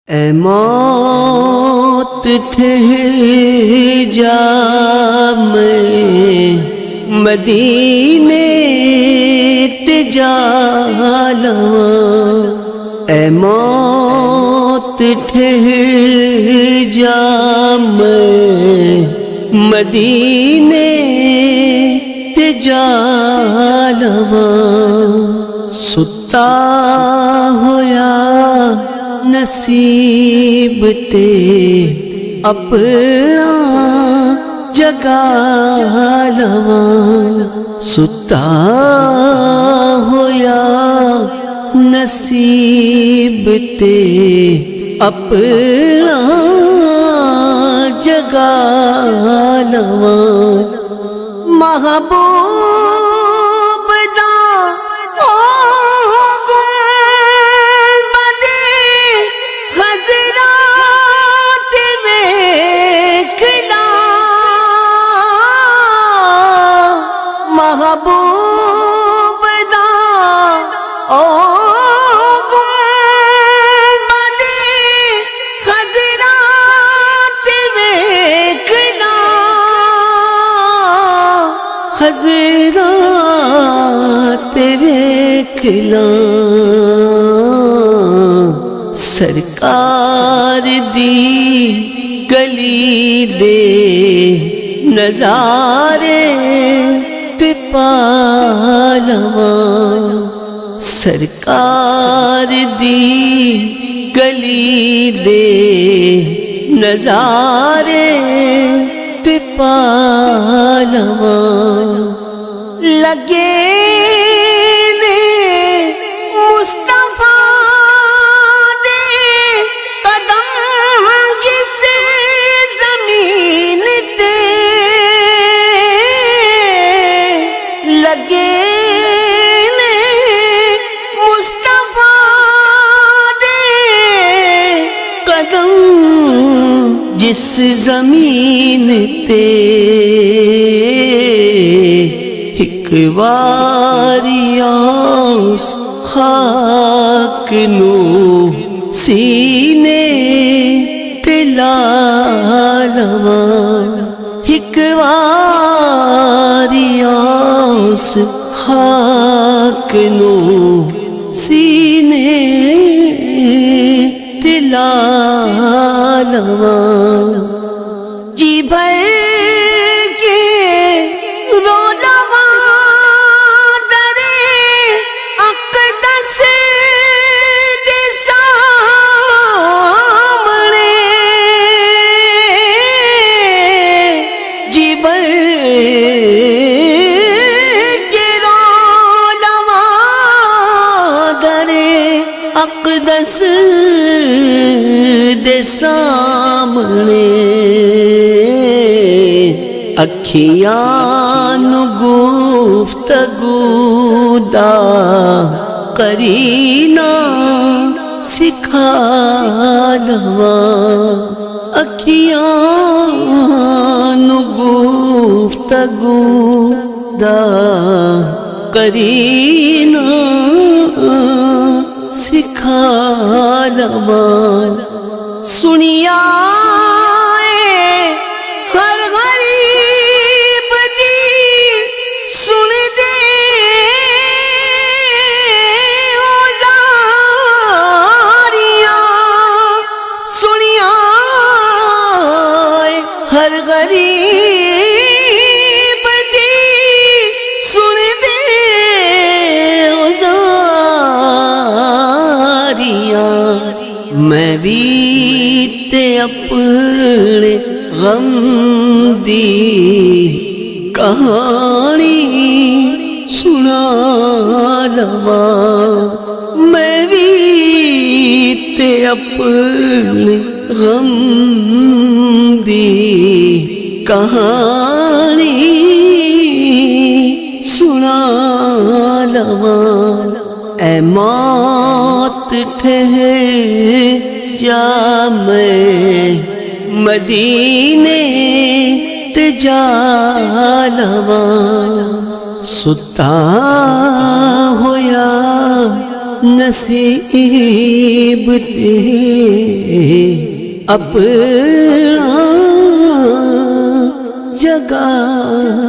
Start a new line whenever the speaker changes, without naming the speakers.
اے موت ٹھہر جا میں مدینے تے جا لواں، اے موت ٹھہر جا میں مدینے تے جا لواں، ستا ہویا نصیب تے اپنا جگا لواں، ستا ہویا نصیب تے اپنا جگا لواں، محبوب محبوب دا او گنبد حضرات ویکھنا، حضرات ویکھنا، سرکار دی گلی دے نظارے تے پا لواں، سرکار دی گلی دے نظارے تے پا لواں، لگے جس زمین تے ایک واری اس خاک نو سینے تے لا لواں، ایک واری اس خاک نو سینے تے لا لواں، جی بھر کے رو لواں درے اقدس دے سامنے، جی بھر کے رو لواں درے اقدس دے سامنے، اکھیاں نو گفتگو دا کرینہ سکھا لواں، اکھیاں نو گفتگو دا کرینہ سکھا لواں، سنیا ہر غریب دی سن دے اوزاریاں، سنیا ہر غریب دی سن دے اوزاریاں، میں بھی تے اپنے غم دی کہانی سنا لواں، میں بھی تے اپنے غم دی کہانی سنا لواں، اے موت ٹھہر جا میں مدینے تے جا لواں، ستا ہویا نصیب تے اپنا جگا